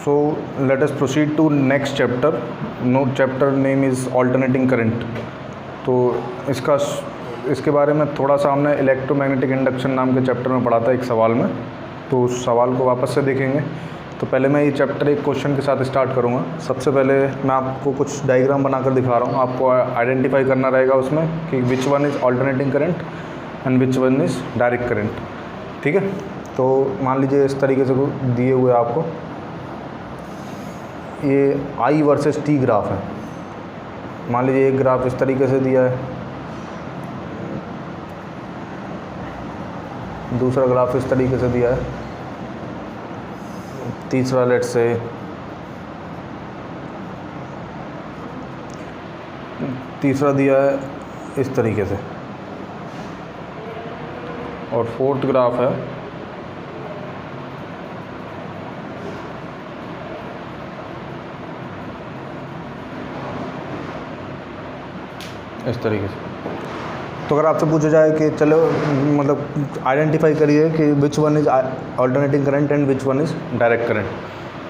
So let us proceed to next chapter. Note chapter name is alternating current. तो इसके बारे में थोड़ा सा हमने इलेक्ट्रोमैग्नेटिक इंडक्शन नाम के चैप्टर में पढ़ा था एक सवाल में, तो उस सवाल को वापस से देखेंगे। तो पहले मैं ये चैप्टर एक क्वेश्चन के साथ स्टार्ट करूँगा। सबसे पहले मैं आपको कुछ डायग्राम बनाकर दिखा रहा हूँ, आपको आइडेंटिफाई करना रहेगा उसमें कि which one is alternating current and which one is direct current. ठीक है, तो मान लीजिए इस तरीके से दिए हुए आपको ये आई वर्सेस टी ग्राफ है। मान लीजिए एक ग्राफ इस तरीके से दिया है, दूसरा ग्राफ इस तरीके से दिया है, तीसरा लेट्स से तीसरा दिया है इस तरीके से, और फोर्थ ग्राफ है इस तरीके से। तो अगर आपसे पूछा जाए कि चलो मतलब आइडेंटिफाई करिए कि which one is alternating current and which one is direct current,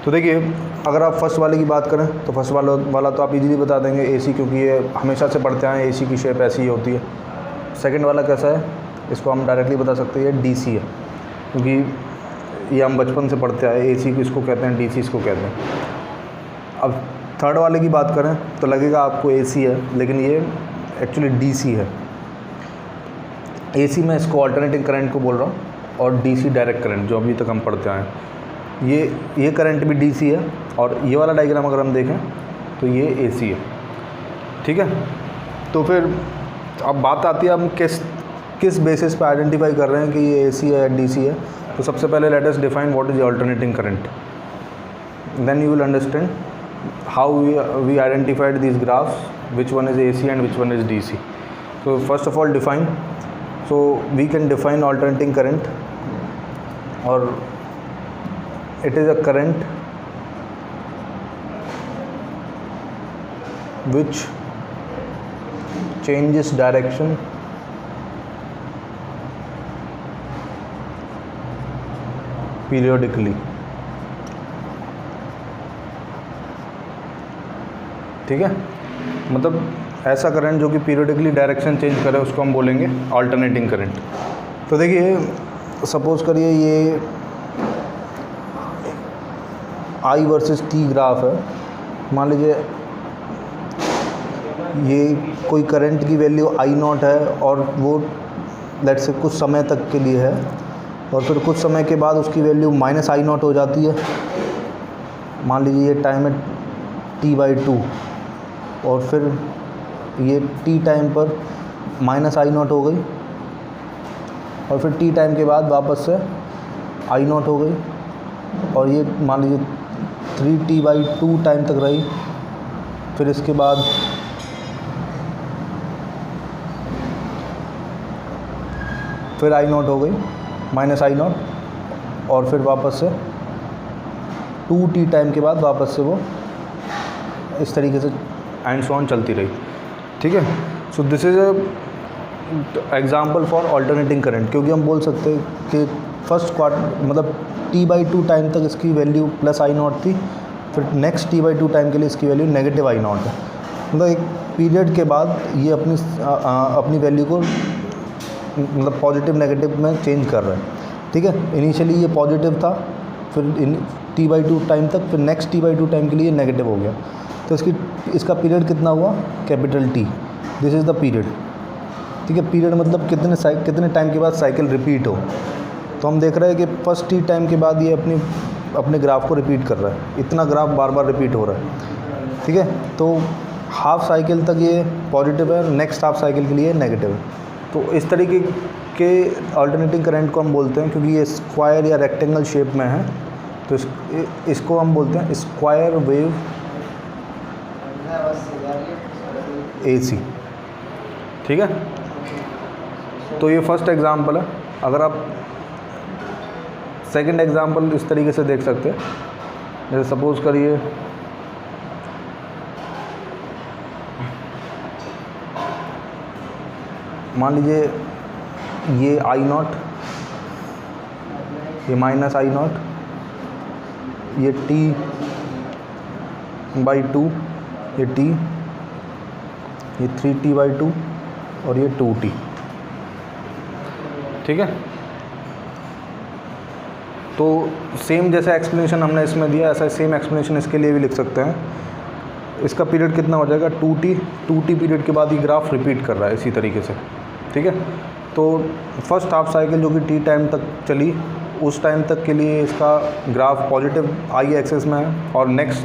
तो देखिए अगर आप फर्स्ट वाले की बात करें तो फर्स्ट वाला तो आप इजीली बता देंगे एसी, क्योंकि ये हमेशा से पढ़ते आए एसी की शेप ऐसी ही होती है। सेकंड वाला कैसा है, इसको हम डायरेक्टली बता सकते हैं डीसी है, क्योंकि ये हम बचपन से पढ़ते आए, एसी को इसको कहते हैं, डीसी इसको कहते हैं। अब थर्ड वाले की बात करें तो लगेगा आपको एसी है, लेकिन ये एक्चुअली डीसी है। एसी में इसको ऑल्टरनेटिंग करंट को बोल रहा हूँ, और डीसी डायरेक्ट करंट जो अभी तक हम पढ़ते आए हैं। ये करंट भी डीसी है, और ये वाला डायग्राम अगर हम देखें तो ये एसी है। ठीक है, तो फिर अब बात आती है हम किस बेसिस पे आइडेंटिफाई कर रहे हैं कि ये एसी है या डीसी है। तो सबसे पहले let us define what is alternating current, then you will understand how we identified these graphs, which one is AC and which one is DC. So first of all define, so we can define alternating current, or it is a current which changes direction periodically. ठीक है, मतलब ऐसा current जो कि periodically direction change करे उसको हम बोलेंगे ऑल्टरनेटिंग करंट। तो देखिए सपोज़ करिए ये आई वर्सेस टी ग्राफ है। मान लीजिए ये कोई करंट की वैल्यू आई नॉट है, और वो लेट्स से कुछ समय तक के लिए है, और फिर कुछ समय के बाद उसकी वैल्यू माइनस आई नॉट हो जाती है। मान लीजिए ये टाइम है t/2, और फिर ये टी टाइम पर माइनस आई नॉट हो गई, और फिर टी टाइम के बाद वापस से आई नॉट हो गई, और ये मान लीजिए 3t/2 टाइम तक रही। फिर इसके बाद फिर आई नॉट हो गई, माइनस आई नॉट, और फिर वापस से 2t टाइम के बाद वापस से वो इस तरीके से एंड सो ऑन चलती रही। ठीक है, so this is a example for alternating current, क्योंकि हम बोल सकते हैं कि फर्स्ट क्वार्टर मतलब t/2 टाइम तक इसकी वैल्यू प्लस आई नॉट थी, फिर नेक्स्ट t/2 टाइम के लिए इसकी वैल्यू नेगेटिव आई नॉट है। मतलब एक पीरियड के बाद ये अपनी वैल्यू को मतलब पॉजिटिव नेगेटिव में चेंज कर रहा है। ठीक है, इनिशियली ये पॉजिटिव था, फिर t/2 टाइम तक, फिर नेक्स्ट t/2 टाइम के लिए नेगेटिव हो गया। तो इसका पीरियड कितना हुआ, capital T, this is the period. ठीक है, पीरियड मतलब कितने टाइम के बाद साइकिल रिपीट हो। तो हम देख रहे हैं कि फर्स्ट टी टाइम के बाद ये अपने ग्राफ को रिपीट कर रहा है, इतना ग्राफ बार बार रिपीट हो रहा है। ठीक है, तो हाफ साइकिल तक ये पॉजिटिव है, नेक्स्ट हाफ साइकिल के लिए नेगेटिव है। तो इस तरीके के ऑल्टरनेटिंग करंट को हम बोलते हैं, क्योंकि ये स्क्वायर या रेक्टेंगल शेप में है, तो इसको हम बोलते हैं स्क्वायर वेव एसी। ठीक है, तो ये फर्स्ट एग्जांपल है। अगर आप सेकंड एग्जांपल इस तरीके से देख सकते हैं, जैसे सपोज़ करिए मान लीजिए ये आई नॉट, ये माइनस आई नॉट, ये t/2, ये t, ये 3t/2 और ये 2t। ठीक है, तो सेम जैसा एक्सप्लेनेशन हमने इसमें दिया ऐसा सेम एक्सप्लेनेशन इसके लिए भी लिख सकते हैं। इसका पीरियड कितना हो जाएगा 2t पीरियड के बाद ये ग्राफ रिपीट कर रहा है इसी तरीके से। ठीक है, तो फर्स्ट हाफ साइकिल जो कि t टाइम तक चली उस टाइम तक के लिए इसका ग्राफ पॉजिटिव आई एक्सिस में है और नेक्स्ट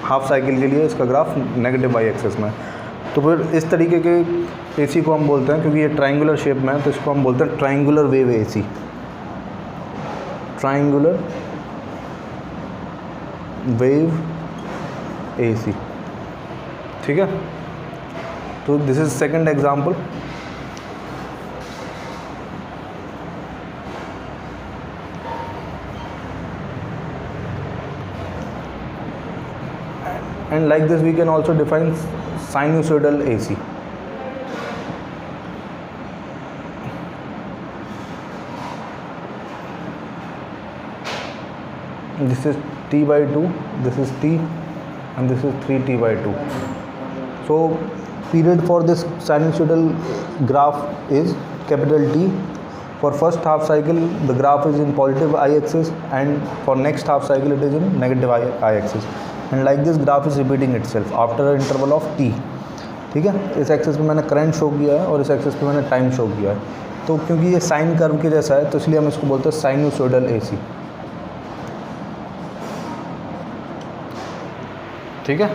हाफ साइकिल के लिए इसका ग्राफ नेगेटिव वाई एक्सिस में है। तो फिर इस तरीके के एसी को हम बोलते हैं, क्योंकि ये ट्रायंगुलर शेप में है तो इसको हम बोलते हैं triangular wave AC, triangular wave AC. ठीक है, तो this is second example. And like this we can also define sinusoidal AC. This is t/2, this is t and this is 3t/2. So period for this sinusoidal graph is capital T. For first half cycle the graph is in positive I-axis and for next half cycle it is in negative I-axis. And like this graph is repeating itself after an interval of t. ठीक है, इस axis पे मैंने current show किया है और इस axis पे मैंने टाइम शो किया है। तो क्योंकि ये साइन कर्व के जैसा है तो इसलिए हम इसको बोलते हैं साइनोसोइडल एसी। ठीक है,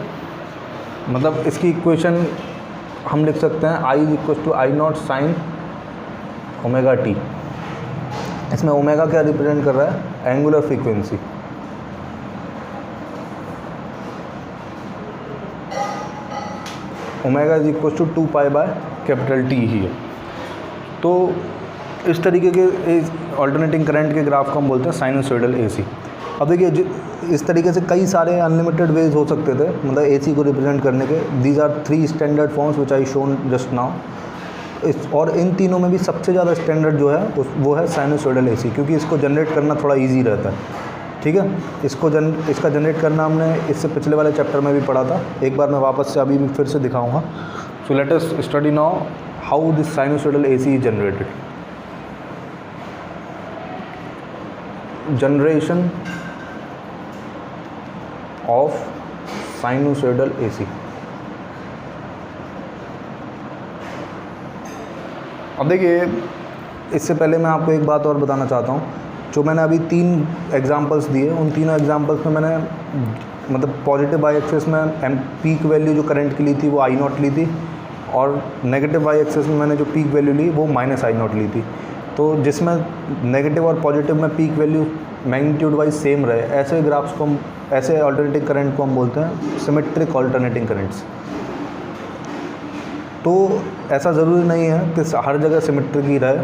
मतलब इसकी इक्वेशन हम लिख सकते हैं I = I0 sin omega T. इसमें ओमेगा क्या रिप्रेजेंट कर रहा है, एंगुलर फ्रीक्वेंसी। ओमेगा = 2π/T ही है। तो इस तरीके के ऑल्टरनेटिंग करंट के ग्राफ को हम बोलते हैं साइनोसोइडल एसी। अब देखिए इस तरीके से कई सारे अनलिमिटेड वेज हो सकते थे मतलब एसी को रिप्रेजेंट करने के। These are 3 standard forms which I shown just now. और इन तीनों में भी सबसे ज़्यादा स्टैंडर्ड जो है वो है साइनोसोइडल एसी, क्योंकि इसको जनरेट करना थोड़ा ईजी रहता है। ठीक है, इसका जनरेट करना हमने इससे पिछले वाले चैप्टर में भी पढ़ा था। एक बार मैं वापस से अभी भी फिर से दिखाऊंगा। सो let us study now how this sinusoidal AC is generated. Generation of sinusoidal AC. अब देखिए इससे पहले मैं आपको एक बात और बताना चाहता हूँ। जो मैंने अभी 3 एग्जांपल्स दिए उन तीनों एग्जांपल्स में मैंने मतलब पॉजिटिव वाई एक्सिस में पीक वैल्यू जो करंट की ली थी वो I0 ली थी और नेगेटिव वाई एक्सिस में मैंने जो पीक वैल्यू ली वो -I0 ली थी। तो जिसमें नेगेटिव और पॉजिटिव में peak value magnitude wise same रहे ऐसे ग्राफ्स को हम ऐसे अल्टरनेटिंग करंट को हम बोलते हैं सिमेट्रिक अल्टरनेटिंग करंट्स। तो ऐसा ज़रूरी नहीं है कि हर जगह सिमेट्रिक ही रहे।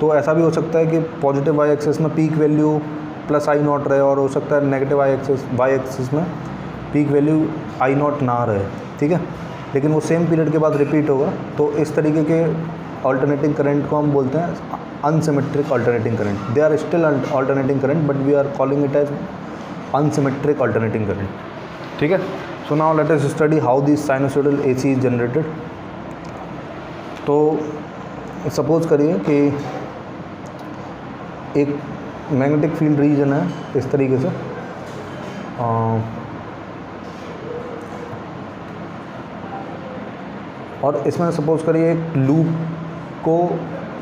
तो ऐसा भी हो सकता है कि पॉजिटिव वाई एक्सिस में पीक वैल्यू +I0 रहे और हो सकता है नेगेटिव वाई एक्सिस में पीक वैल्यू I0 ना रहे। ठीक है, लेकिन वो सेम पीरियड के बाद रिपीट होगा। तो इस तरीके के अल्टरनेटिंग करंट को हम बोलते हैं unsymmetric alternating current. They are still alternating current but we are calling it as unsymmetric alternating current. ठीक है, so now let us study how this sinusoidal AC is generated. तो सपोज करिए कि एक मैग्नेटिक फील्ड रीजन है इस तरीके से और इसमें सपोज करिए एक लूप को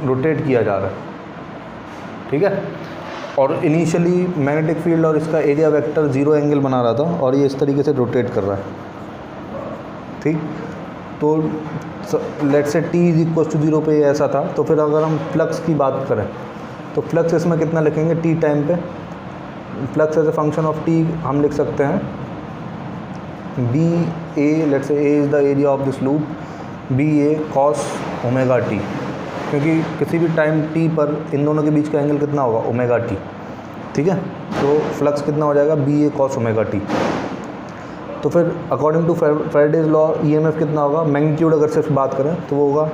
रोटेट किया जा रहा है। ठीक है, और इनिशियली मैग्नेटिक फील्ड और इसका एरिया वेक्टर 0 एंगल बना रहा था और ये इस तरीके से रोटेट कर रहा है। ठीक, तो लेट्स से t = 0 पे ऐसा था। तो फिर अगर हम फ्लक्स की बात करें तो फ्लक्स इसमें कितना लिखेंगे t टाइम पे। Flux as a function of t हम लिख सकते हैं BA, let's say A is the area of this loop, BA cos omega t, क्योंकि किसी भी टाइम t पर इन दोनों के बीच का एंगल कितना होगा ओमेगा t। ठीक है, तो फ्लक्स कितना हो जाएगा BA cos ओमेगा t। तो फिर according to Faraday's law EMF कितना होगा, मैग्नीट्यूड अगर सिर्फ बात करें तो वो होगा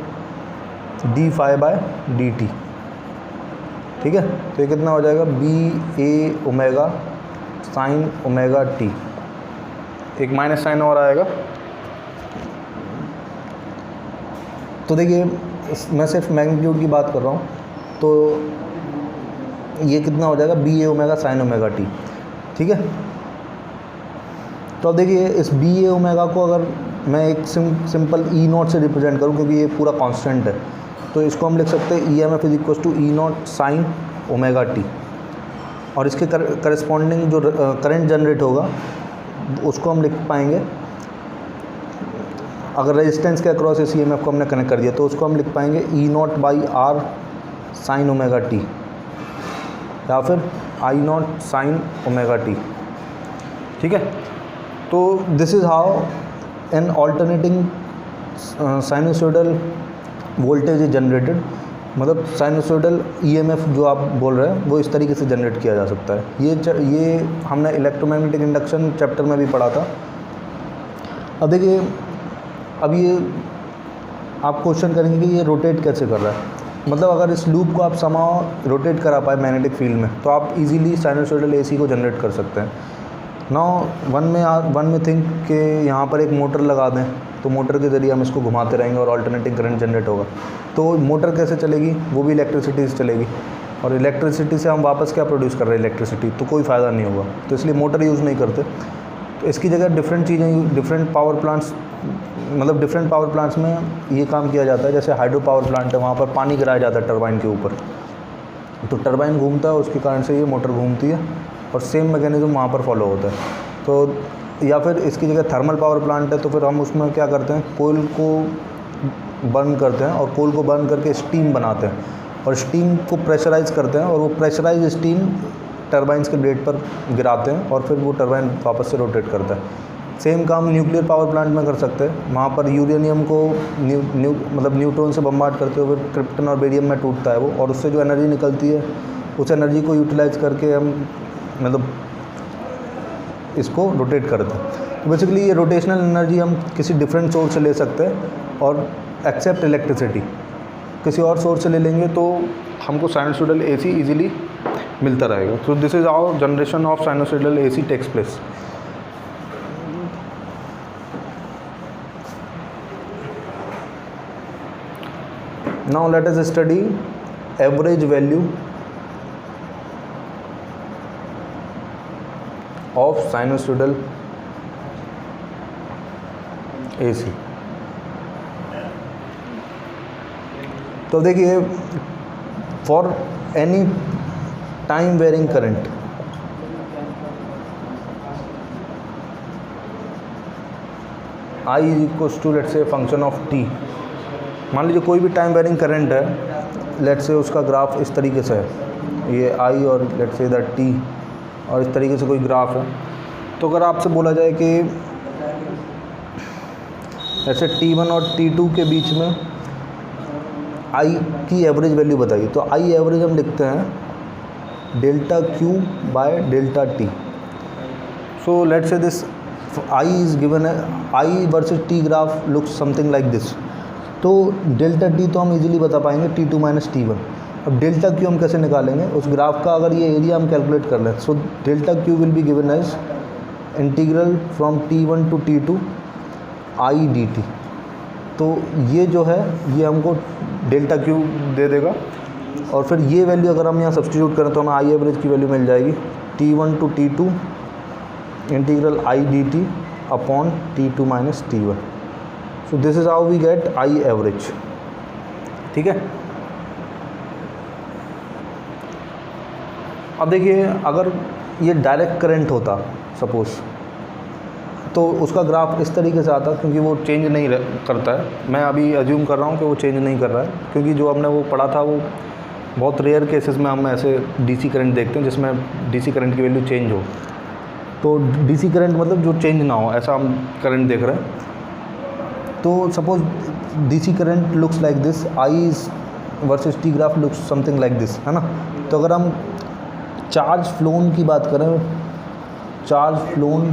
d∅dt। ठीक है, तो ये कितना हो जाएगा BA omega sine omega T, एक माइनस साइन और आएगा। तो देखिए मैं सिर्फ मैग्नीट्यूड की बात कर रहा हूँ, तो ये कितना हो जाएगा, बी ए ओमेगा साइन ओमेगा टी, ठीक है। तो अब देखिए इस बी ए ओमेगा को अगर मैं एक सिंपल ई नॉट से रिप्रेजेंट करूँ, क्योंकि ये पूरा कांस्टेंट है, तो इसको हम लिख सकते हैं E M F is equal to E naught sine omega T, और इसके करस्पॉन्डिंग जो करंट जनरेट होगा उसको हम लिख पाएंगे, अगर रेजिस्टेंस के अक्रॉस इस ई एम एफ को हमने कनेक्ट कर दिया तो उसको हम लिख पाएंगे E naught by R sine omega T, या फिर I naught sine omega T, ठीक है। तो this is how an alternating sinusoidal voltage is generated, मतलब साइनोसॉइडल ईएमएफ जो आप बोल रहे हैं वो इस तरीके से जनरेट किया जा सकता है। ये हमने इलेक्ट्रोमैग्नेटिक इंडक्शन चैप्टर में भी पढ़ा था। अब देखिए, अब ये आप क्वेश्चन करेंगे कि ये रोटेट कैसे कर रहा है, मतलब अगर इस लूप को आप समाव रोटेट करा पाए मैग्नेटिक फील्ड में तो आप इजीली साइनोसॉइडल एसी को जनरेट कर सकते हैं। नाउ वन में थिंक कि यहाँ पर एक मोटर लगा दें, तो मोटर के ज़रिए हम इसको घुमाते रहेंगे और अल्टरनेटिंग करंट जनरेट होगा। तो मोटर कैसे चलेगी, वो भी इलेक्ट्रिसिटी से चलेगी, और इलेक्ट्रिसिटी से हम वापस क्या प्रोड्यूस कर रहे हैं, इलेक्ट्रिसिटी, तो कोई फ़ायदा नहीं होगा, तो इसलिए मोटर यूज़ नहीं करते। तो इसकी जगह डिफरेंट चीज़ें, डिफरेंट पावर प्लांट्स में ये काम किया जाता है। जैसे हाइड्रो पावर प्लांट है, वहाँ पर पानी गिराया जाता है टरबाइन के ऊपर, तो टरबाइन घूमता है, उसके कारण से ये मोटर घूमती है, और सेम मैकेनिज्म वहाँ पर फॉलो होता है। तो या फिर इसकी जगह थर्मल पावर प्लांट है, तो फिर हम उसमें क्या करते हैं, कोल को बर्न करते हैं, और कोल को बर्न करके स्टीम बनाते हैं, और स्टीम को प्रेशराइज करते हैं, और वो प्रेशराइज स्टीम टरबाइन्स के ब्लेड पर गिराते हैं, और फिर वो टरबाइन वापस से रोटेट करता है। सेम काम न्यूक्लियर पावर प्लांट में कर सकते हैं। वहाँ पर यूरेनियम को मतलब न्यूट्रॉन से बम्बार्ड करते हुए क्रिप्टन और बेरियम में टूटता है वो, और उससे जो एनर्जी निकलती है उस एनर्जी को यूटिलाइज करके हम मतलब इसको रोटेट करते हैं। तो बेसिकली ये रोटेशनल एनर्जी हम किसी डिफरेंट सोर्स से ले सकते हैं, और एक्सेप्ट इलेक्ट्रिसिटी किसी और सोर्स से ले लेंगे तो हमको साइनोसॉइडल एसी इजीली मिलता रहेगा। So this is how generation of sinusoidal AC takes place. Now let us study average value of sinusoidal AC। तो देखिए, for any time varying current I is equal to let's say function of t। मान लीजिए कोई भी time varying current है, let's say उसका graph इस तरीके से है, ये I और लेट्स से इधर t, और इस तरीके से कोई ग्राफ है। तो अगर आपसे बोला जाए कि ऐसे t1 और t2 के बीच में I की एवरेज वैल्यू बताइए, तो I एवरेज हम लिखते हैं delta Q by delta T। So let's say this I is given है, I versus T graph looks something like this. तो डेल्टा टी तो हम इजीली बता पाएंगे T2 माइनस T1। अब डेल्टा क्यू हम कैसे निकालेंगे, उस ग्राफ का अगर ये एरिया हम कैलकुलेट कर लें, so delta Q will be given as integral from T1 to T2 I dt। तो ये जो है ये हमको डेल्टा क्यू दे देगा, और फिर ये वैल्यू अगर हम यहाँ सब्सटीट्यूट करें तो हमें आई एवरेज की वैल्यू मिल जाएगी T1 to T2 integral I dt upon T2 minus T1। So this is how we get I average, ठीक है। अब देखिए, अगर ये डायरेक्ट करंट होता सपोज़, तो उसका ग्राफ इस तरीके से आता, क्योंकि वो चेंज नहीं करता है। मैं अभी अज्यूम कर रहा हूँ कि वो चेंज नहीं कर रहा है, क्योंकि जो हमने वो पढ़ा था वो बहुत रेयर केसेस में हम ऐसे डीसी करंट देखते हैं जिसमें डीसी करंट की वैल्यू चेंज हो। तो डीसी करंट मतलब जो चेंज ना हो, ऐसा हम करंट देख रहे हैं। तो suppose DC current looks like this, I versus T graph looks something like this, है ना। तो अगर हम चार्ज फ्लोन की बात करें, चार्ज फ्लोन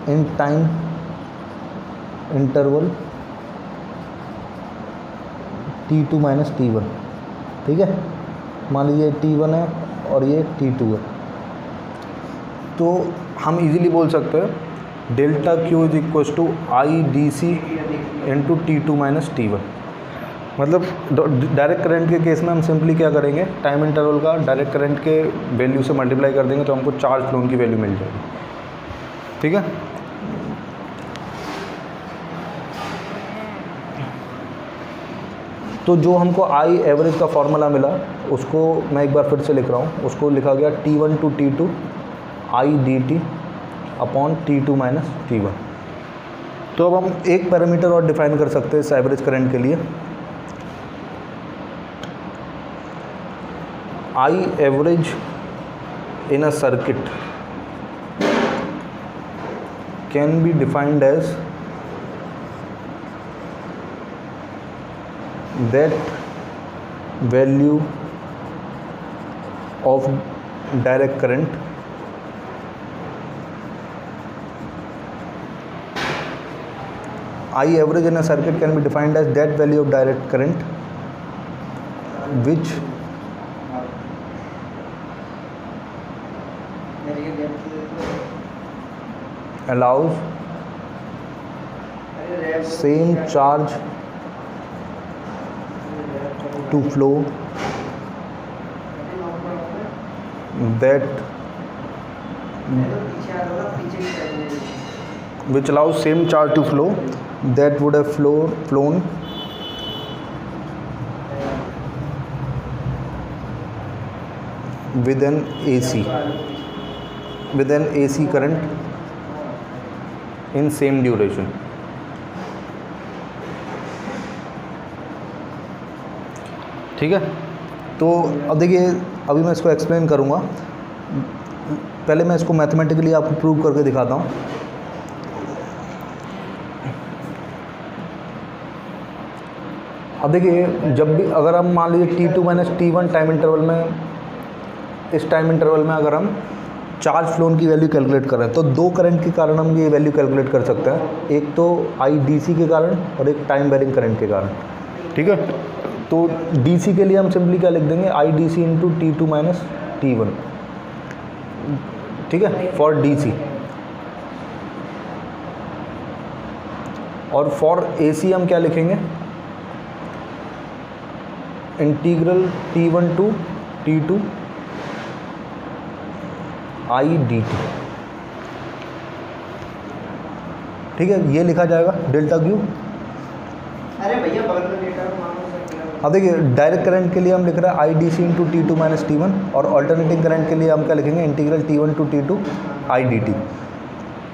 इन time interval T2 minus T1, ठीक है। मान लीजिए T1 है और ये T2 है। तो हम इजीली बोल सकते हैं delta Q is equal to I D C into T2 minus T1। मतलब डायरेक्ट करंट के केस में हम सिंपली क्या करेंगे, टाइम इंटरवल का डायरेक्ट करंट के वैल्यू से मल्टीप्लाई कर देंगे तो हमको चार्ज फ्लोन की वैल्यू मिल जाएगी। ठीक है, तो जो हमको आई एवरेज का फॉर्मूला मिला उसको मैं एक बार फिर से लिख रहा हूँ। उसको लिखा गया T1 to T2 I D T upon T2 minus T1। तो अब हम एक पैरामीटर और डिफाइन कर सकते हैं इस एवरेज करंट के लिए। I average in a circuit can be defined as that value of direct current I average in a circuit can be defined as that value of direct current which allows same charge to flow that which allows same charge to flow that would have flown with an AC current in same duration। ठीक है, तो अब देखिए अभी मैं इसको explain करूँगा। पहले मैं इसको मैथमेटिकली आपको प्रूव करके दिखाता हूँ। अब देखिए जब भी अगर हम मान लीजिए T2 minus T1 time interval में, इस टाइम इंटरवल में अगर हम चार्ज फ्लोन की वैल्यू कैलकुलेट करें तो दो करंट के कारण हम ये वैल्यू कैलकुलेट कर सकते हैं, एक तो IDC के कारण और एक टाइम वेरिंग करंट के कारण। ठीक है, तो DC के लिए हम सिंपली क्या लिख देंगे, IDC into T2 minus T1। ठीक है, फॉर DC। और फॉर AC हम क्या लिखेंगे, integral T1 to T2 IDT। ठीक है, ये लिखा जाएगा डेल्टा क्यू। अरे भैया बगल में डेटा अब देखिए डायरेक्ट करंट के लिए हम लिख रहे हैं IDC into T2 minus T1 और अल्टरनेटिंग करंट के लिए हम क्या लिखेंगे, integral T1 to T2 IDT।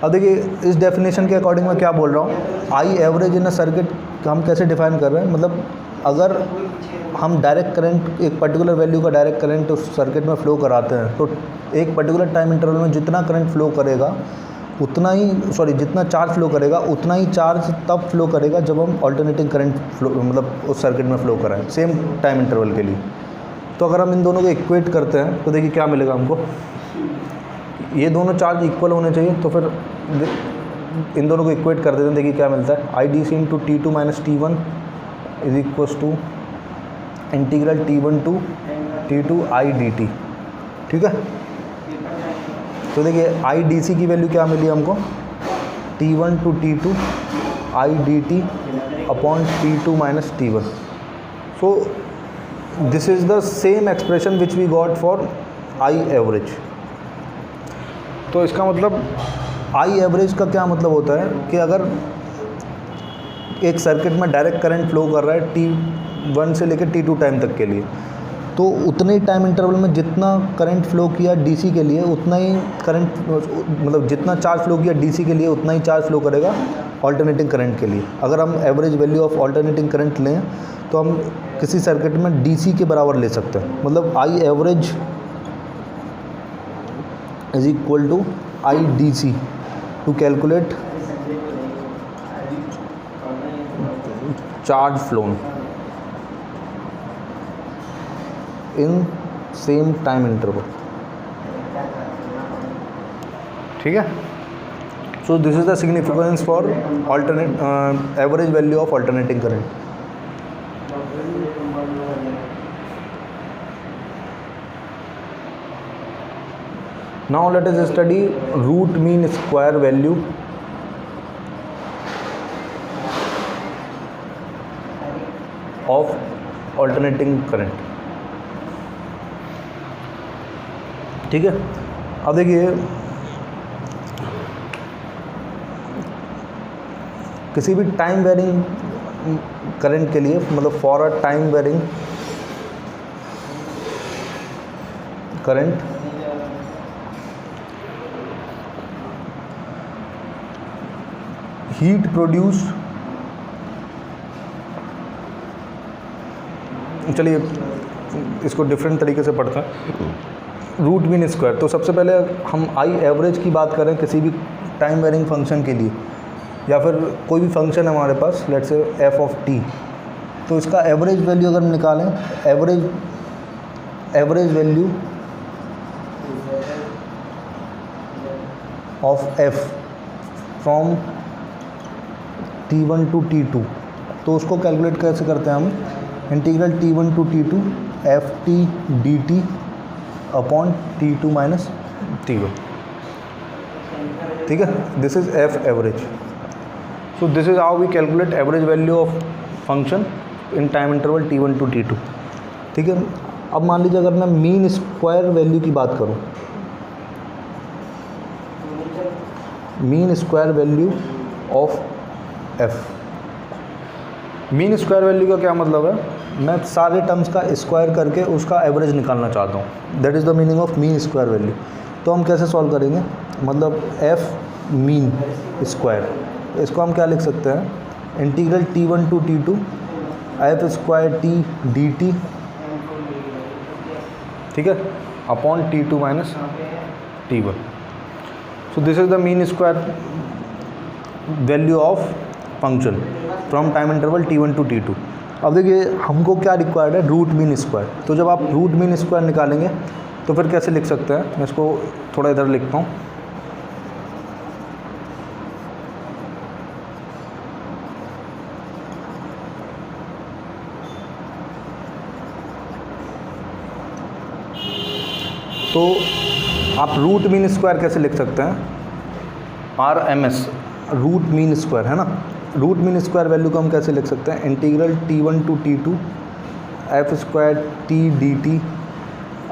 अब देखिए इस डेफिनेशन के अकॉर्डिंग मैं क्या बोल रहा हूँ, आई एवरेज इन अ सर्किट हम कैसे डिफाइन कर रहे हैं, मतलब अगर हम डायरेक्ट करंट एक पर्टिकुलर वैल्यू का डायरेक्ट करंट उस सर्किट में फ़्लो कराते हैं तो एक पर्टिकुलर टाइम इंटरवल में जितना करंट फ्लो करेगा उतना ही जितना चार्ज फ्लो करेगा उतना ही चार्ज तब फ्लो करेगा जब हम अल्टरनेटिंग करंट फ्लो मतलब उस सर्किट में फ्लो कराएं सेम टाइम इंटरवल के लिए। तो अगर हम इन दोनों को इक्वेट करते हैं तो देखिए क्या मिलेगा हमको, ये दोनों चार्ज इक्वल होने चाहिए। तो फिर इन दोनों को इक्वेट कर देते हैं, देखिए क्या मिलता है, IDC into T2 minus T1 is equal to integral T1 to T2 IDT। ठीक है, तो देखिए IDC की वैल्यू क्या मिली हमको, T1 to T2 IDT upon T2 minus T1। So this is the same expression which we got for I average. तो इसका मतलब आई एवरेज का क्या मतलब होता है कि अगर एक सर्किट में डायरेक्ट करंट फ्लो कर रहा है T1 से लेकर T2 टाइम तक के लिए, तो उतने ही टाइम इंटरवल में जितना करंट फ्लो किया DC के लिए उतना ही करंट मतलब जितना चार्ज फ्लो किया DC के लिए उतना ही चार्ज फ्लो करेगा अल्टरनेटिंग करंट के लिए। अगर हम average value of alternating current लें तो हम किसी सर्किट में DC के बराबर ले सकते हैं। मतलब I average is equal to IDC to calculate charge flown in same time interval. ठीक है, so this is the significance for alternate average value of alternating current. Now let us study root mean square value of alternating current. ठीक है, अब देखिए किसी भी time varying current के लिए, मतलब for a time varying current heat produce, चलिए इसको डिफरेंट तरीके से पढ़ते हैं। रूट मीन स्क्वायर, तो सबसे पहले हम आई एवरेज की बात करें किसी भी टाइम वेरिंग फंक्शन के लिए, या फिर कोई भी फंक्शन है हमारे पास, let's say F of T, तो इसका एवरेज वैल्यू अगर हम निकालें, average value of F from T1 to T2, तो उसको कैलकुलेट कैसे करते हैं हम, integral T1 to T2 F T D T upon T2 minus T1। ठीक है, this is F average. So this is how we calculate average value of function in time interval T1 to T2। ठीक है, अब मान लीजिए अगर मैं mean square value की बात करूं, mean square value of F, mean square value का क्या मतलब है, मैं सारे टर्म्स का स्क्वायर करके उसका एवरेज निकालना चाहता हूँ, that is the meaning of mean square value. तो हम कैसे सॉल्व करेंगे, मतलब एफ मीन स्क्वायर, इसको हम क्या लिख सकते हैं, integral T1 to T2 f square t D t, ठीक है, upon T2 minus T1। So this is the mean square value of function from time interval T1 to T2। अब देखिए हमको क्या रिक्वायर्ड है, रूट मीन स्क्वायर। तो जब आप रूट मीन स्क्वायर निकालेंगे तो फिर कैसे लिख सकते हैं, मैं इसको थोड़ा इधर लिखता हूँ। तो आप रूट मीन स्क्वायर कैसे लिख सकते हैं, RMS रूट मीन स्क्वायर है ना, रूट मीन स्क्वायर वैल्यू को हम कैसे लिख सकते हैं, integral T1 to T2 f square t D T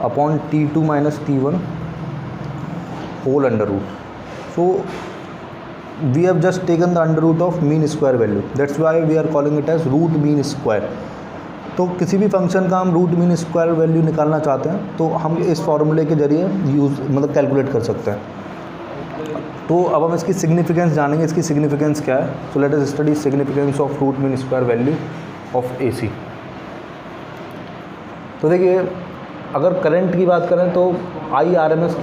upon T2 minus T1 whole under root. So we have just taken the under root of mean square value, that's why we are calling it as root mean square. तो किसी भी function का हम root mean square value निकालना चाहते हैं तो हम इस फॉर्मूले के जरिए मतलब कैलकुलेट कर सकते हैं। तो अब हम इसकी सिग्निफिकेंस जानेंगे, इसकी सिग्निफिकेंस क्या है। So let us study significance of root mean square value of AC। तो देखिए अगर करंट की बात करें तो IRMS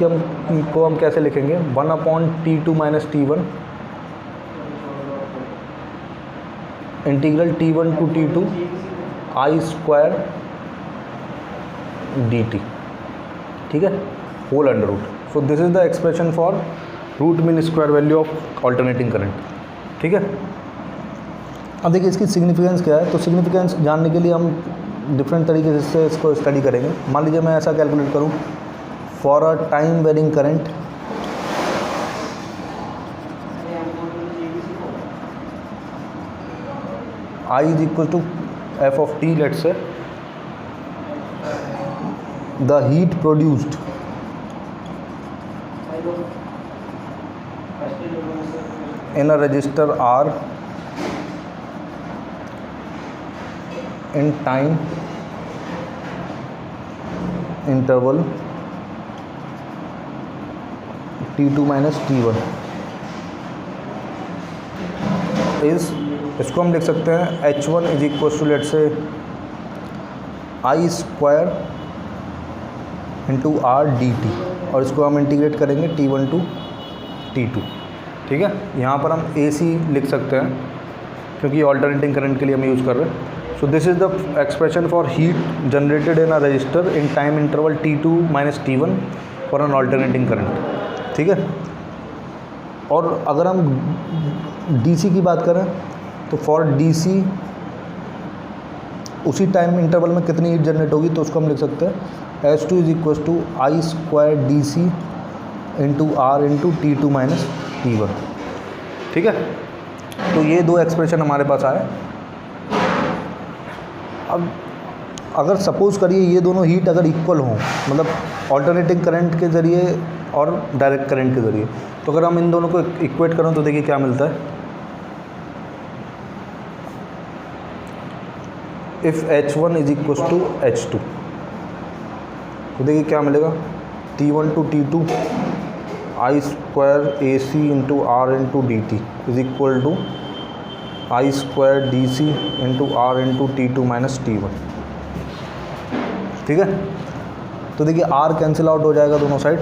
को हम कैसे लिखेंगे, 1 upon T2 minus T1 integral T1 to T2 I square dt, ठीक है, whole under root. So this is the expression for root mean square value of alternating current. ठीक है, अब देखिए इसकी सिग्निफिकेंस क्या है। तो सिग्निफिकेंस जानने के लिए हम डिफरेंट तरीके से इसको स्टडी करेंगे। मान लीजिए मैं ऐसा कैलकुलेट करूं, for a time varying current I is equal to f of t, let's say the heat produced in a resistor R in time interval T2 minus T1 is, इसको हम लिख सकते हैं H1 is equal to let say I square into R dt, और इसको हम integrate करेंगे T1 to T2। ठीक है, यहाँ पर हम AC लिख सकते हैं क्योंकि ऑल्टरनेटिंग करंट के लिए हम यूज़ कर रहे हैं। So this is the expression for heat generated in a resistor in time interval T2 minus T1 for an alternating current. ठीक है, और अगर हम DC की बात करें तो फॉर DC उसी टाइम इंटरवल में कितनी हीट जनरेट होगी, तो उसको हम लिख सकते हैं H2 is equal to I square DC into R into t two minus t one. ठीक है, तो ये दो एक्सप्रेशन हमारे पास आए। अब अगर सपोज़ करिए ये दोनों हीट अगर इक्वल हों, मतलब ऑल्टरनेटिंग करंट के ज़रिए और डायरेक्ट करंट के ज़रिए, तो अगर हम इन दोनों को इक्वेट करें तो देखिए क्या मिलता है। If H1 is equal to H2, तो देखिए क्या मिलेगा, T1 to T2 I square A C into R into d t is equal to I square D C into R into t two minus t one. ठीक है, तो देखिए are cancel out हो जाएगा दोनों साइड,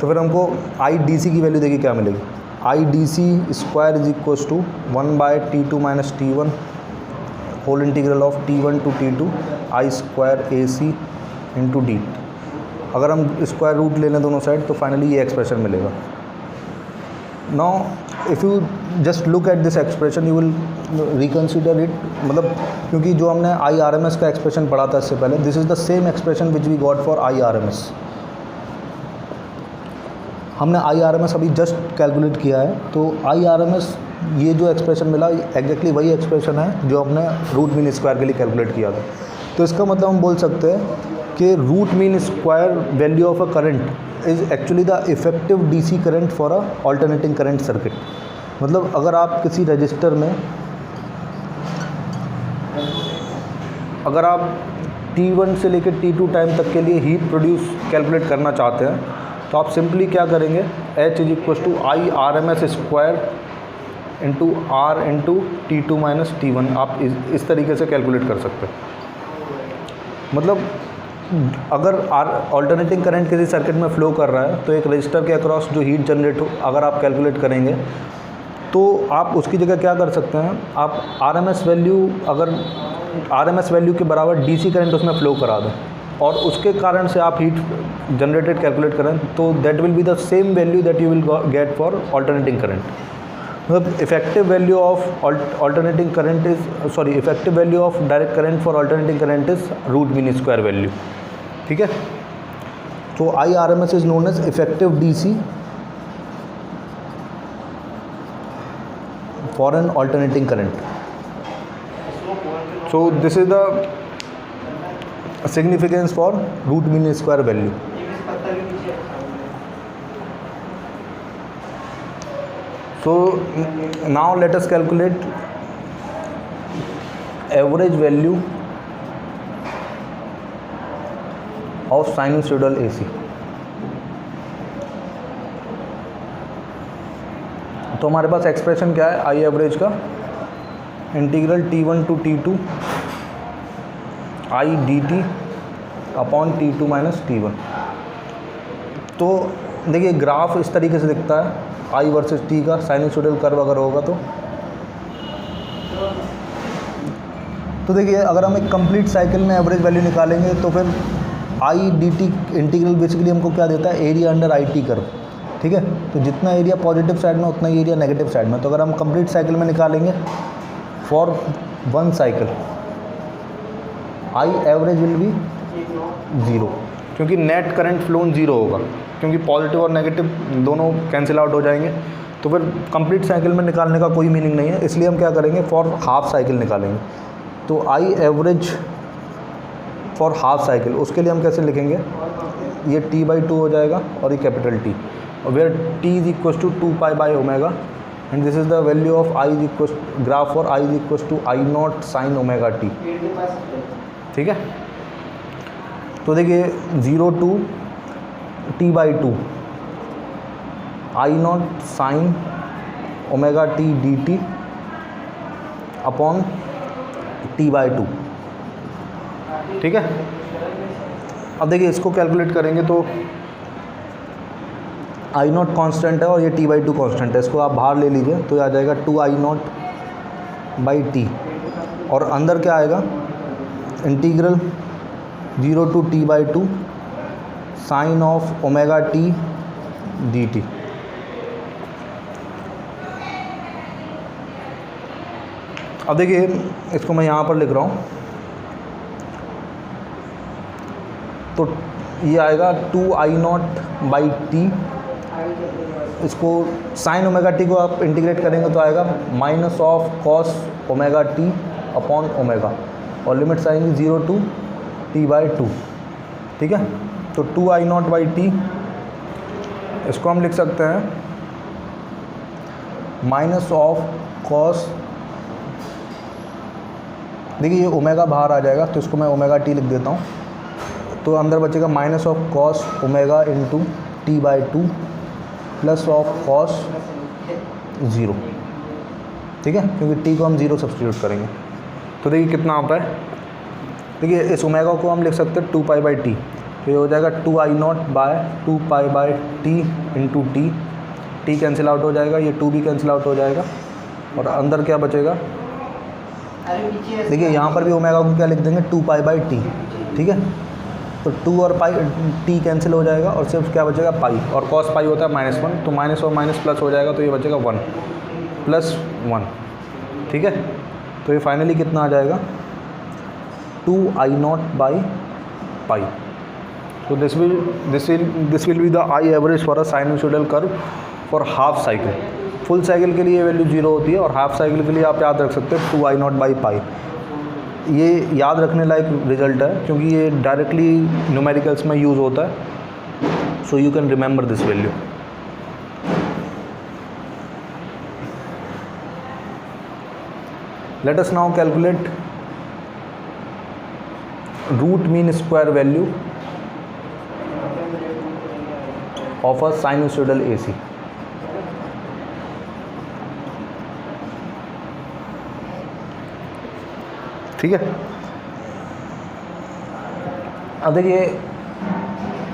तो फिर हमको आई डी सी की वैल्यू देखिए क्या मिलेगी। I D C square is equal to 1 by t two minus t one whole integral of T1 to T2 I square A C into d. अगर हम स्क्वायर रूट ले लें दोनों साइड तो फाइनली ये एक्सप्रेशन मिलेगा। Now if you just look at this expression you will reconsider it, मतलब क्योंकि जो हमने आई आर एम एस का एक्सप्रेशन पढ़ा था इससे पहले, this is the same expression which we got for I R M S. हमने आई आर एम एस अभी जस्ट कैलकुलेट किया है, तो आई आर एम एस ये जो एक्सप्रेशन मिला एग्जैक्टली वही एक्सप्रेशन है जो हमने रूट मीन स्क्वायर के लिए कैलकुलेट किया था। तो इसका मतलब हम बोल सकते हैं कि root mean square value of a current is actually the effective DC current for a alternating current circuit. मतलब अगर आप किसी रजिस्टर में अगर आप T1 से लेकर T2 टाइम तक के लिए हीट प्रोड्यूस कैलकुलेट करना चाहते हैं तो आप सिंपली क्या करेंगे, H is equal to I R M S square into R into t two minus t one, आप इस तरीके से कैलकुलेट कर सकते हैं। मतलब अगर ऑल्टरनेटिंग करंट किसी सर्किट में फ़्लो कर रहा है तो एक रजिस्टर के अक्रॉस जो हीट जनरेट हो अगर आप कैलकुलेट करेंगे तो आप उसकी जगह क्या कर सकते हैं, आप आरएमएस वैल्यू, अगर आरएमएस वैल्यू के बराबर डीसी करंट उसमें फ़्लो करा दें और उसके कारण से आप हीट जनरेटेड कैलकुलेट करें तो that will be the same value that you will get for alternating current. मतलब effective value of alternating current is sorry effective value of direct current for alternating current is root mean square value. ठीक है, तो I R M S is known as effective D C for an alternating current. So this is the significance for root mean square value. So now let us calculate average value of sinusoidal AC। तो हमारे पास expression क्या है I average का, integral T1 to T2 I D T upon T2 minus T1। तो देखिए graph इस तरीके से दिखता है आई वर्सेस टी का साइनसोइडल कर्व अगर होगा तो देखिए अगर हम एक कंप्लीट साइकिल में एवरेज वैल्यू निकालेंगे तो फिर I D t integral basically हमको क्या देता है, area under I t curve. ठीक है, तो जितना एरिया पॉजिटिव साइड में उतना ही एरिया नेगेटिव साइड में। तो अगर हम कंप्लीट साइकिल में निकालेंगे for one cycle I average will be 0 क्योंकि नेट करंट फ्लोन 0 होगा क्योंकि पॉजिटिव और नेगेटिव दोनों कैंसिल आउट हो जाएंगे। तो फिर कंप्लीट साइकिल में निकालने का कोई मीनिंग नहीं है, इसलिए हम क्या करेंगे फॉर हाफ साइकिल निकालेंगे। तो I average for half cycle उसके लिए हम कैसे लिखेंगे, ये T/2 हो जाएगा और ये कैपिटल T, और where T is equal to 2 pi by omega and this is the value of I is equal graph for I is equal to I naught sine omega T. ठीक है, तो देखिए 0 to T/2 I naught sine omega t D T upon T/2। ठीक है, अब देखिए इसको calculate करेंगे तो आई नॉट कॉन्स्टेंट है और ये T/2 कॉन्स्टेंट है, इसको आप बाहर ले लीजिए तो ये आ जाएगा 2 आई नॉट बाई टी, और अंदर क्या आएगा integral 0 to T/2 sine of omega t D t. अब देखिए इसको मैं यहाँ पर लिख रहा हूँ, तो ये आएगा 2i0/t। इसको साइन ओमेगा टी को आप इंटीग्रेट करेंगे तो आएगा minus of cos omega T upon omega, और लिमिट्स आएंगी 0 to t/2। ठीक है, तो 2i0/t इसको हम लिख सकते हैं माइनस ऑफ कॉस, देखिए ये ओमेगा बाहर आ जाएगा तो इसको मैं ओमेगा टी लिख देता हूँ, तो अंदर बचेगा minus of cos omega into t/2 plus of cos 0। ठीक है, क्योंकि t को हम 0 सब्सटीट्यूट करेंगे। तो देखिए कितना आता है, देखिए इस ओमेगा को हम लिख सकते हैं 2π/t, तो ये हो जाएगा 2i0/2π/t into t cancel out हो जाएगा, ये 2 भी कैंसिल आउट हो जाएगा, और अंदर क्या बचेगा, देखिए यहाँ पर भी ओमेगा को क्या लिख देंगे 2π/t। ठीक है, तो 2 और पाई t कैंसिल हो जाएगा और सिर्फ क्या बचेगा पाई, और कॉस पाई होता है -1, तो माइनस और माइनस प्लस हो जाएगा, तो ये बचेगा 1 + 1। ठीक है, तो ये फाइनली कितना आ जाएगा 2i0/π। तो this will be the I average for a sinusoidal curve for half cycle. Full cycle के लिए ये वैल्यू 0 होती है, और हाफ साइकिल के लिए आप याद रख सकते हैं 2i0/π। ये याद रखने लायक रिजल्ट है क्योंकि ये डायरेक्टली न्यूमेरिकल्स में यूज़ होता है, so you can remember this value. Let us now calculate root mean square value of a sinusoidal AC। ठीक है, अब देखिए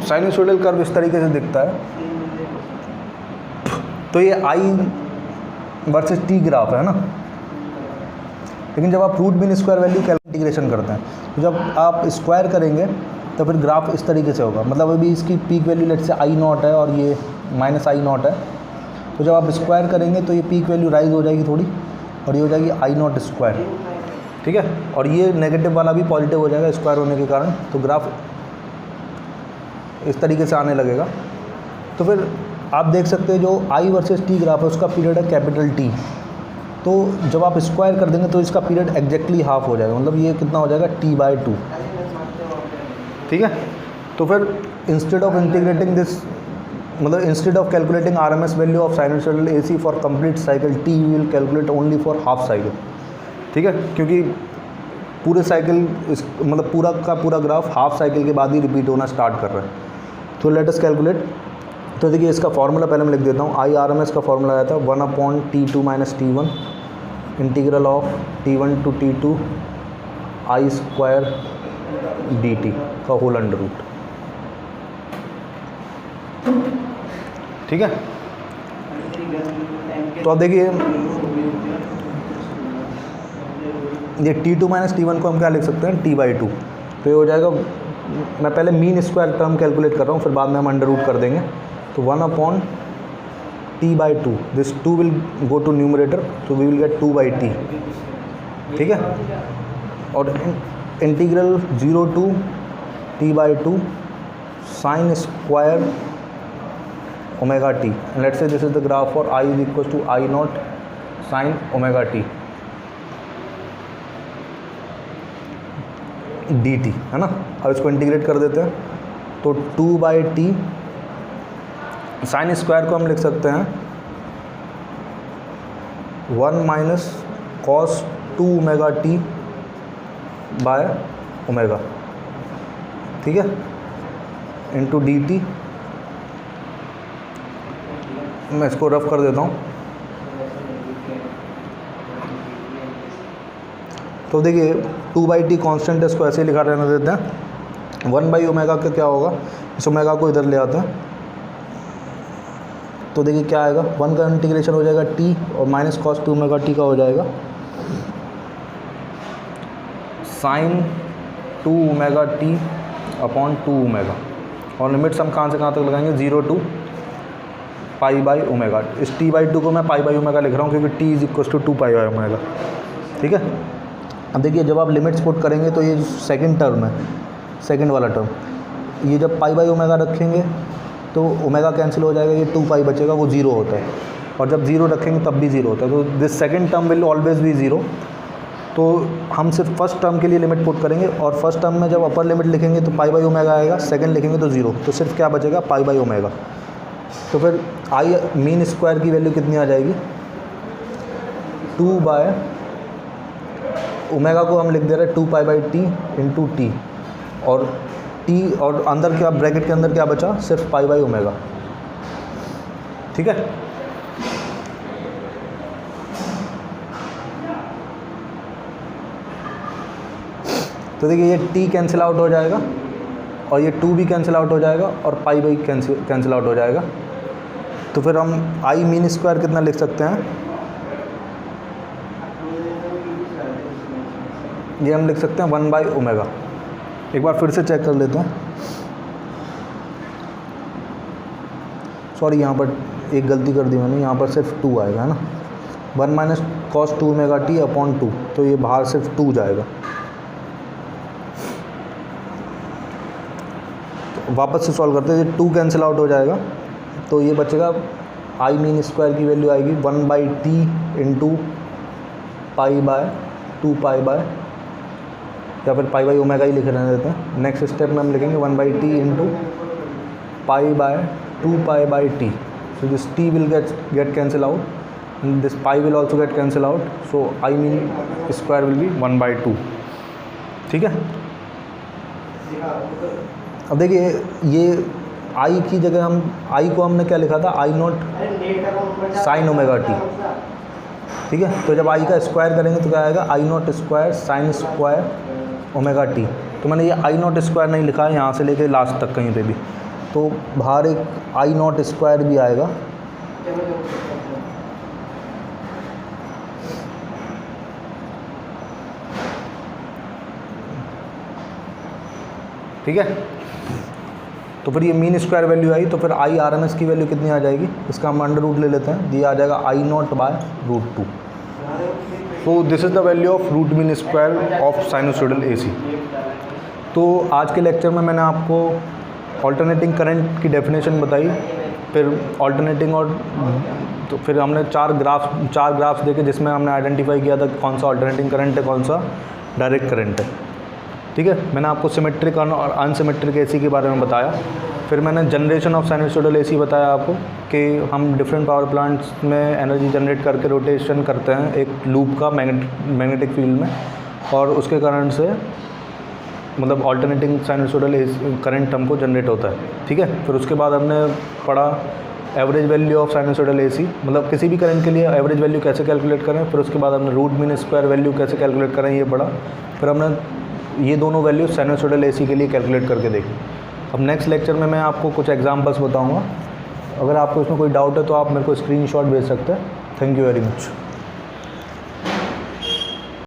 साइनसोइडल कर्व इस तरीके से दिखता है, तो ये I वर्सेस T ग्राफ है ना, लेकिन जब आप root mean square value integration करते हैं, तो जब आप स्क्वायर करेंगे तो फिर ग्राफ इस तरीके से होगा। मतलब अभी इसकी पीक वैल्यू लेट से I0 है और ये -I0 है, तो जब आप स्क्वायर करेंगे तो ये पीक वैल्यू राइज हो जाएगी थोड़ी, और ये हो जाएगी I0 स्क्वायर। ठीक है, और ये नेगेटिव वाला भी पॉजिटिव हो जाएगा स्क्वायर होने के कारण, तो ग्राफ इस तरीके से आने लगेगा। तो फिर आप देख सकते हैं जो I वर्सेस T ग्राफ है उसका पीरियड है कैपिटल T, तो जब आप स्क्वायर कर देंगे तो इसका पीरियड एग्जैक्टली हाफ हो जाएगा, मतलब ये कितना हो जाएगा t/2। ठीक है, तो फिर इंस्टेड ऑफ इंटीग्रेटिंग दिस, मतलब instead of calculating RMS value of sinusoidal AC for complete cycle T will calculate only for half cycle. ठीक है, क्योंकि पूरे साइकिल मतलब पूरा का पूरा ग्राफ हाफ साइकिल के बाद ही रिपीट होना स्टार्ट कर रहा है। तो लेट अस कैलकुलेट। तो देखिए इसका फॉर्मूला पहले मैं लिख देता हूँ। IRMS का फॉर्मूला आया था 1/T2 - T1 integral of T1 to T2 I² dt का होल अंडर रूट। ठीक है, तो अब देखिए ये T2 - T1 को हम क्या लिख सकते हैं T/2। तो ये हो जाएगा, मैं पहले मीन स्क्वायर टर्म कैलकुलेट कर रहा हूँ, फिर बाद में हम अंडर रूट कर देंगे। तो 1/T/2, this 2 will go to numerator, तो वी विल गेट 2/T। ठीक है, और integral 0 to T/2 sine square omega t. Let's say this is the graph for I is equal to I0 sine omega t dt, है ना। अब इसको integrate कर देते हैं, तो 2/T साइन स्क्वायर को हम लिख सकते हैं 1 - cos 2 omega t by omega. ठीक है, इंटू dt। मैं इसको रफ कर देता हूँ। तो देखिए 2/T कांस्टेंट है, इसको ऐसे ही लिखा रहने देते हैं। 1/ओमेगा का क्या होगा, इस ओमेगा को इधर ले आते हैं, तो देखिए क्या आएगा, 1 का इंटीग्रेशन हो जाएगा t और -cos 2 ओमेगा t का हो जाएगा sine 2 omega t upon 2 omega. और लिमिट्स हम कहाँ से कहाँ तक लगाएंगे, 0 to π/ओमेगा। इस t/2 को मैं π/ओमेगा लिख रहा हूँ क्योंकि t इज इक्वल टू 2π/ओमेगा। ठीक है, अब देखिए जब आप लिमिट्स पुट करेंगे तो ये सेकंड टर्म है, सेकंड वाला टर्म, ये जब पाई बाई ओमेगा रखेंगे तो ओमेगा कैंसिल हो जाएगा, ये 2 पाई बचेगा, वो 0 होता है। और जब 0 रखेंगे तब भी 0 होता है। तो this second term will always be 0। तो हम सिर्फ फर्स्ट टर्म के लिए लिमिट पुट करेंगे, और फर्स्ट टर्म में जब अपर लिमिट लिखेंगे तो पाई बाई ओमेगा आएगा, सेकंड लिखेंगे तो 0, तो सिर्फ क्या बचेगा, पाई बाई ओमेगा। तो फिर आई मीन स्क्वायर की वैल्यू कितनी आ जाएगी, 2 बाय ओमेगा को हम लिख दे रहे हैं 2 pi by T into T, और टी और अंदर क्या ब्रैकेट के अंदर क्या बचा, सिर्फ पाई बाई ओमेगा। ठीक है, तो देखिए ये t कैंसिल आउट हो जाएगा, और ये 2 भी कैंसिल आउट हो जाएगा, और पाई बाई कैंसिल आउट हो जाएगा। तो फिर हम आई मीन स्क्वायर कितना लिख सकते हैं, ये हम लिख सकते हैं 1 बाई ओमेगा। एक बार फिर से चेक कर लेते हैं, सॉरी यहाँ पर एक गलती कर दी मैंने, यहाँ पर सिर्फ 2 आएगा, है ना, 1 minus cos 2 omega T upon 2, तो ये बाहर सिर्फ 2 जाएगा। तो वापस से सॉल्व करते हैं, ये 2 कैंसिल आउट हो जाएगा, तो ये बचेगा आई मीन स्क्वायर की वैल्यू आएगी 1 by T into pi by 2 pi by, या फिर पाई बाई ओमेगा ही लिख रहने देते हैं। नेक्स्ट स्टेप में हम लिखेंगे 1 by T into pi by 2 pi by T. So this T will get cancel out, this pi will also get cancel out, so I mean square will be 1 by 2। ठीक है, अब देखिए ये आई की जगह हम आई को हमने क्या लिखा था, आई नॉट साइन ओमेगा टी। ठीक है, तो जब आई का स्क्वायर करेंगे तो क्या आएगा, I naught square sine square omega T. तो मैंने ये आई नॉट स्क्वायर नहीं लिखा है यहाँ से लेके लास्ट तक कहीं पे भी, तो बाहर एक आई नॉट स्क्वायर भी आएगा। ठीक है, तो फिर ये मीन स्क्वायर वैल्यू आई, तो फिर आई आर एम एस की वैल्यू कितनी आ जाएगी, इसका हम अंडर रूट ले लेते हैं, ये आ जाएगा आई नॉट बाय रूट 2। तो this is the value of root mean square of sinusoidal AC. तो आज के लेक्चर में मैंने आपको ऑल्टरनेटिंग करंट की डेफिनेशन बताई, फिर ऑल्टरनेटिंग और तो फिर हमने चार ग्राफ्स देखे जिसमें हमने आइडेंटिफाई किया था कौन सा ऑल्टरनेटिंग करंट है, कौन सा डायरेक्ट करंट है। ठीक है, मैंने आपको सिमेट्रिक और अनसिमेट्रिक एसी के बारे में बताया। फिर मैंने जनरेशन ऑफ साइनोसॉइडल एसी बताया आपको कि हम डिफरेंट पावर प्लांट्स में एनर्जी जनरेट करके रोटेशन करते हैं एक लूप का मैग्नेटिक फील्ड में, और उसके कारण से मतलब ऑल्टरनेटिंग साइनोसॉइडल करंट हमको जनरेट होता है। ठीक है, फिर उसके बाद हमने पढ़ा average value of sinusoidal AC, मतलब किसी भी करंट के लिए एवरेज वैल्यू कैसे कैलकुलेट करें। फिर उसके बाद हमने रूट मीन स्क्वायर वैल्यू कैसे कैलकुलेट करें ये पढ़ा। फिर हमने ये दोनों वैल्यू साइनोसॉइडल एसी के लिए कैलकुलेट करके देखी। अब नेक्स्ट लेक्चर में मैं आपको कुछ एग्जांपल्स बताऊंगा। अगर आपको इसमें कोई डाउट है तो आप मेरे को स्क्रीनशॉट भेज सकते हैं। Thank you very much.